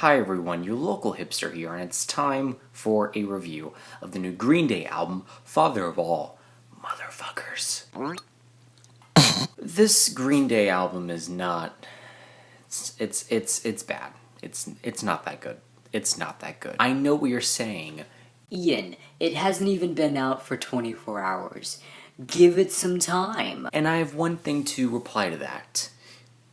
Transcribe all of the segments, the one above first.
Hi everyone, your local hipster here, and it's time for a review of the new Green Day album, Father of All Motherfuckers. This Green Day album is not... It's bad. It's not that good. It's not that good. I know what you're saying. Ian, it hasn't even been out for 24 hours. Give it some time. And I have one thing to reply to that.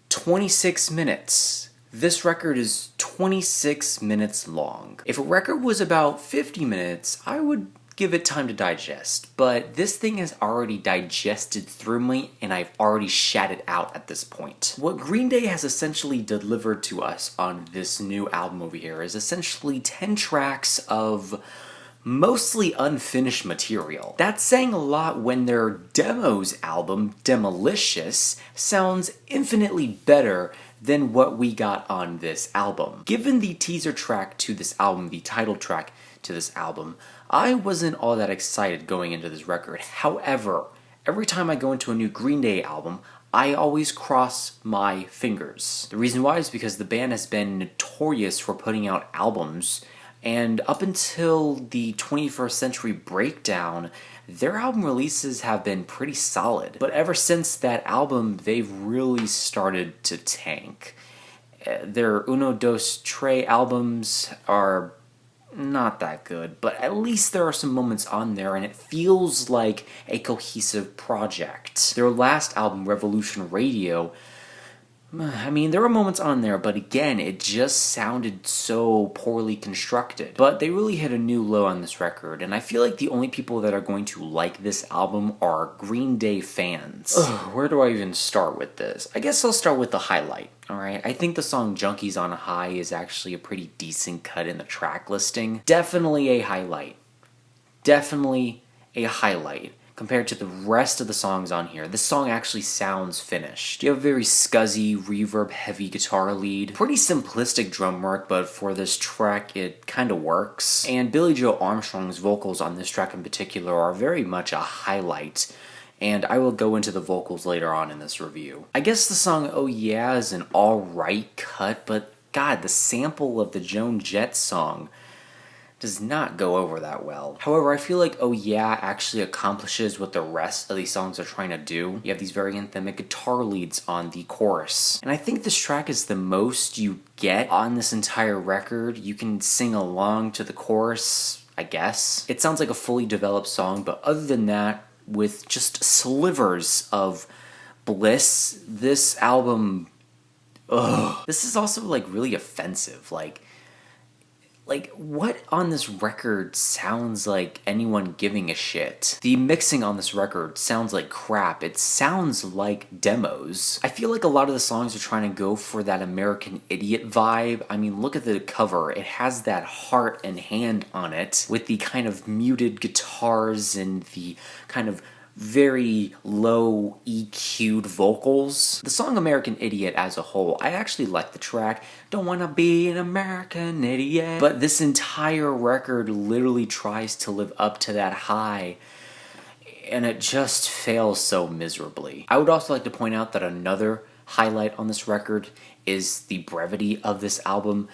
26 minutes. This record is 26 minutes long. If a record was about 50 minutes, I would give it time to digest. But this thing has already digested through me, and I've already shat it out at this point. What Green Day has essentially delivered to us on this new album over here is essentially 10 tracks of mostly unfinished material. That's saying a lot when their demos album, Demolicious, sounds infinitely better than what we got on this album. Given the teaser track to this album, the title track to this album, I wasn't all that excited going into this record. However, every time I go into a new Green Day album, I always cross my fingers. The reason why is because the band has been notorious for putting out albums, and up until the 21st Century Breakdown, their album releases have been pretty solid. But ever since that album, they've really started to tank. Their Uno, Dos, Tres albums are not that good, but at least there are some moments on there and it feels like a cohesive project. Their last album, Revolution Radio, I mean, there were moments on there, but again, it just sounded so poorly constructed. But they really hit a new low on this record, and I feel like the only people that are going to like this album are Green Day fans. Ugh, where do I even start with this? I guess I'll start with the highlight, alright? I think the song Junkies on a High is actually a pretty decent cut in the track listing. Definitely a highlight. Definitely a highlight. Compared to the rest of the songs on here, this song actually sounds finished. You have a very scuzzy, reverb-heavy guitar lead. Pretty simplistic drum work, but for this track, it kinda works. And Billie Joe Armstrong's vocals on this track in particular are very much a highlight, and I will go into the vocals later on in this review. I guess the song Oh Yeah is an alright cut, but God, the sample of the Joan Jett song does not go over that well. However, I feel like Oh Yeah actually accomplishes what the rest of these songs are trying to do. You have these very anthemic guitar leads on the chorus. And I think this track is the most you get on this entire record. You can sing along to the chorus, I guess. It sounds like a fully developed song, but other than that, with just slivers of bliss, this album, ugh. This is also like really offensive. Like what on this record sounds like anyone giving a shit? The mixing on this record sounds like crap. It sounds like demos. I feel like a lot of the songs are trying to go for that American Idiot vibe. I mean, look at the cover. It has that heart and hand on it with the kind of muted guitars and the kind of very low EQ'd vocals. The song American Idiot as a whole, I actually like the track. Don't wanna be an American idiot. But this entire record literally tries to live up to that high, and it just fails so miserably. I would also like to point out that another highlight on this record is the brevity of this album.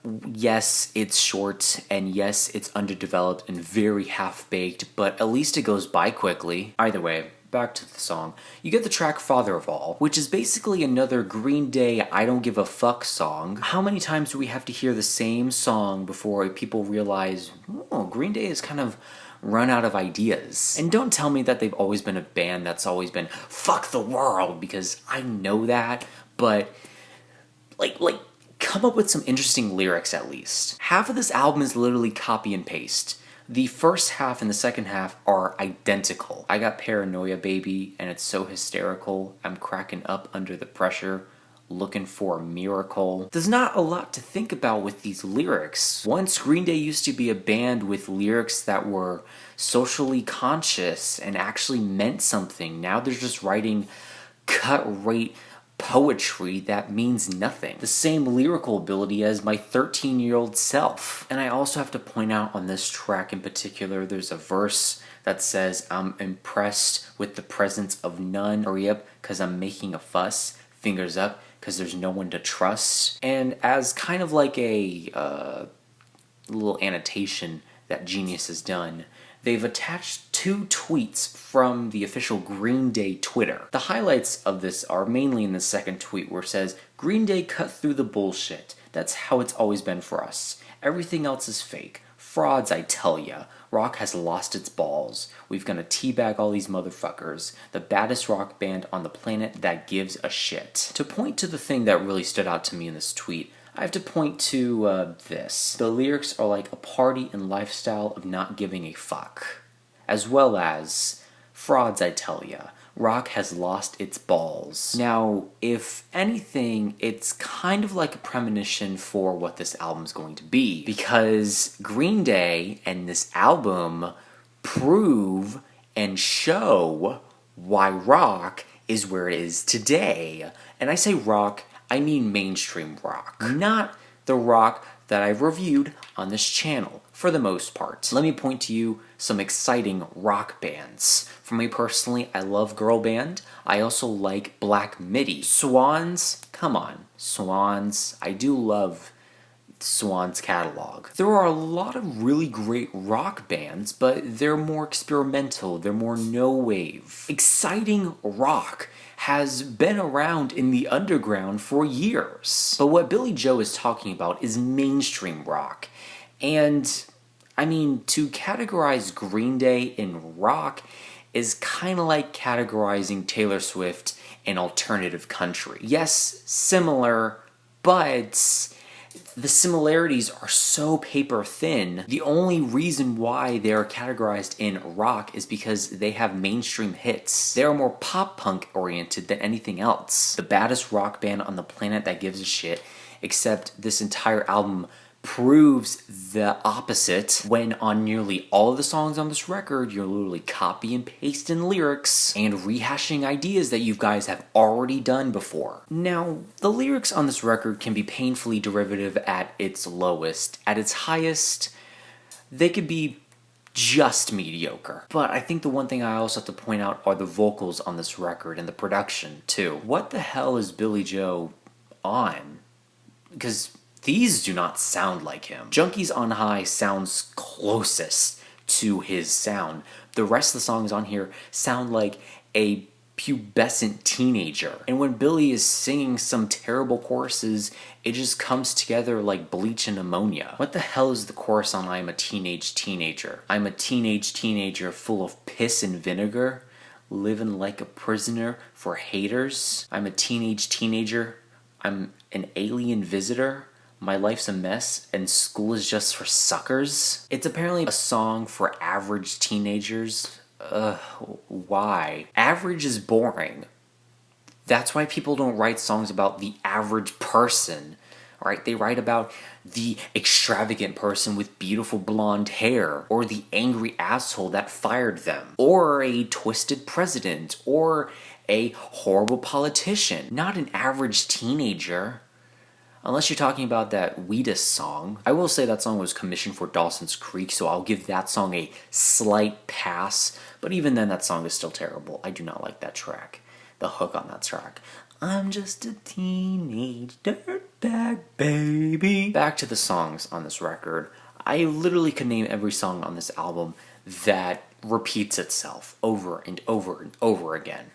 Yes, it's short, and yes, it's underdeveloped and very half-baked, but at least it goes by quickly. Either way, back to the song. You get the track Father of All, which is basically another Green Day I don't give a fuck song. How many times do we have to hear the same song before people realize, oh, Green Day is kind of run out of ideas? And don't tell me that they've always been a band that's always been fuck the world, because I know that, but like come up with some interesting lyrics at least. Half of this album is literally copy and paste. The first half and the second half are identical. I got paranoia, baby, and it's so hysterical. I'm cracking up under the pressure, looking for a miracle. There's not a lot to think about with these lyrics. Once Green Day used to be a band with lyrics that were socially conscious and actually meant something. Now they're just writing cut-rate poetry that means nothing. The same lyrical ability as my 13-year-old self. And I also have to point out on this track in particular, there's a verse that says, I'm impressed with the presence of none. Hurry up, cause I'm making a fuss. Fingers up, because there's no one to trust. And as kind of like a little annotation that Genius has done, they've attached 2 tweets from the official Green Day Twitter. The highlights of this are mainly in the second tweet, where it says, "Green Day cut through the bullshit. That's how it's always been for us. Everything else is fake. Frauds, I tell ya. Rock has lost its balls. We've gonna teabag all these motherfuckers. The baddest rock band on the planet that gives a shit." To point to the thing that really stood out to me in this tweet, I have to point to this. The lyrics are like a party and lifestyle of not giving a fuck. As well as, "Frauds, I tell ya. Rock has lost its balls." Now, if anything, it's kind of like a premonition for what this album's going to be. Because Green Day and this album prove and show why rock is where it is today. And I say rock, I mean mainstream rock. Not the rock that I've reviewed on this channel, for the most part. Let me point to you some exciting rock bands. For me personally, I love girl band. I also like Black Midi. Swans, come on. Swans, I do love Swan's catalog. There are a lot of really great rock bands, but they're more experimental, they're more no-wave. Exciting rock has been around in the underground for years. But what Billie Joe is talking about is mainstream rock. And, I mean, to categorize Green Day in rock is kind of like categorizing Taylor Swift in alternative country. Yes, similar, but the similarities are so paper thin. The only reason why they are categorized in rock is because they have mainstream hits. They are more pop punk oriented than anything else. The baddest rock band on the planet that gives a shit, except this entire album proves the opposite when on nearly all of the songs on this record, you're literally copy and pasting lyrics and rehashing ideas that you guys have already done before. Now, the lyrics on this record can be painfully derivative at its lowest. At its highest, they could be just mediocre. But I think the one thing I also have to point out are the vocals on this record and the production, too. What the hell is Billie Joe on? Because these do not sound like him. Junkies on High sounds closest to his sound. The rest of the songs on here sound like a pubescent teenager. And when Billie is singing some terrible choruses, it just comes together like bleach and ammonia. What the hell is the chorus on I'm a Teenage Teenager? I'm a teenage teenager full of piss and vinegar, living like a prisoner for haters. I'm a teenage teenager. I'm an alien visitor. My life's a mess, and school is just for suckers. It's apparently a song for average teenagers. Why? Average is boring. That's why people don't write songs about the average person, right? They write about the extravagant person with beautiful blonde hair, or the angry asshole that fired them, or a twisted president, or a horrible politician. Not an average teenager. Unless you're talking about that Wheatus song. I will say that song was commissioned for Dawson's Creek, so I'll give that song a slight pass. But even then, that song is still terrible. I do not like that track. The hook on that track. I'm just a teenage dirtbag baby. Back to the songs on this record. I literally could name every song on this album that repeats itself over and over and over again.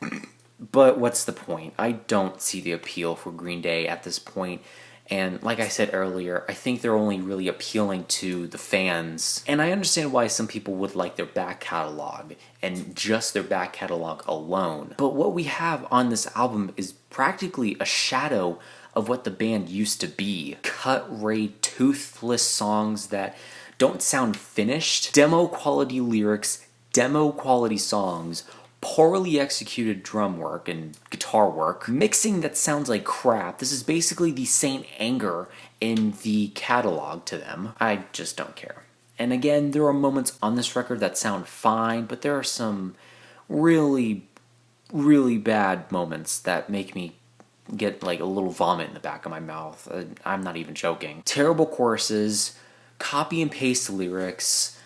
But what's the point? I don't see the appeal for Green Day at this point. And like I said earlier, I think they're only really appealing to the fans. And I understand why some people would like their back catalog, and just their back catalog alone. But what we have on this album is practically a shadow of what the band used to be. Cut-rate, toothless songs that don't sound finished. Demo-quality lyrics, demo-quality songs, poorly executed drum work and guitar work, mixing that sounds like crap. This is basically the Saint Anger in the catalog to them. I just don't care. And again, there are moments on this record that sound fine, but there are some really, really bad moments that make me get like a little vomit in the back of my mouth. I'm not even joking. Terrible choruses, copy and paste lyrics,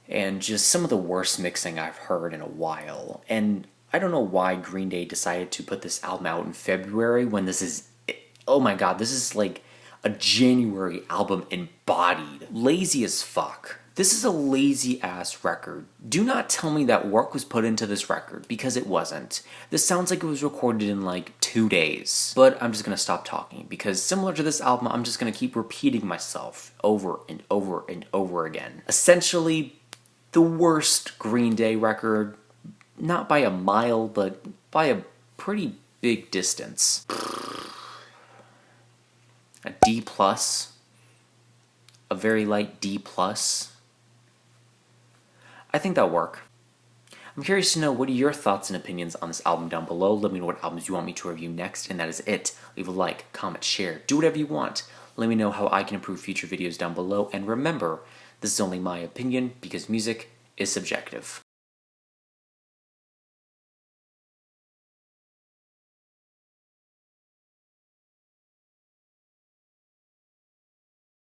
and just some of the worst mixing I've heard in a while. And I don't know why Green Day decided to put this album out in February when this is oh my god, this is like a January album embodied. Lazy as fuck. This is a lazy ass record. Do not tell me that work was put into this record, because it wasn't. This sounds like it was recorded in like 2 days. But I'm just gonna stop talking, because similar to this album, I'm just gonna keep repeating myself over and over and over again. Essentially, the worst Green Day record, not by a mile, but by a pretty big distance. A D+, a very light D+. I think that'll work. I'm curious to know, what are your thoughts and opinions on this album down below. Let me know what albums you want me to review next, and that is it. Leave a like, comment, share, do whatever you want. Let me know how I can improve future videos down below, and remember, this is only my opinion, because music is subjective.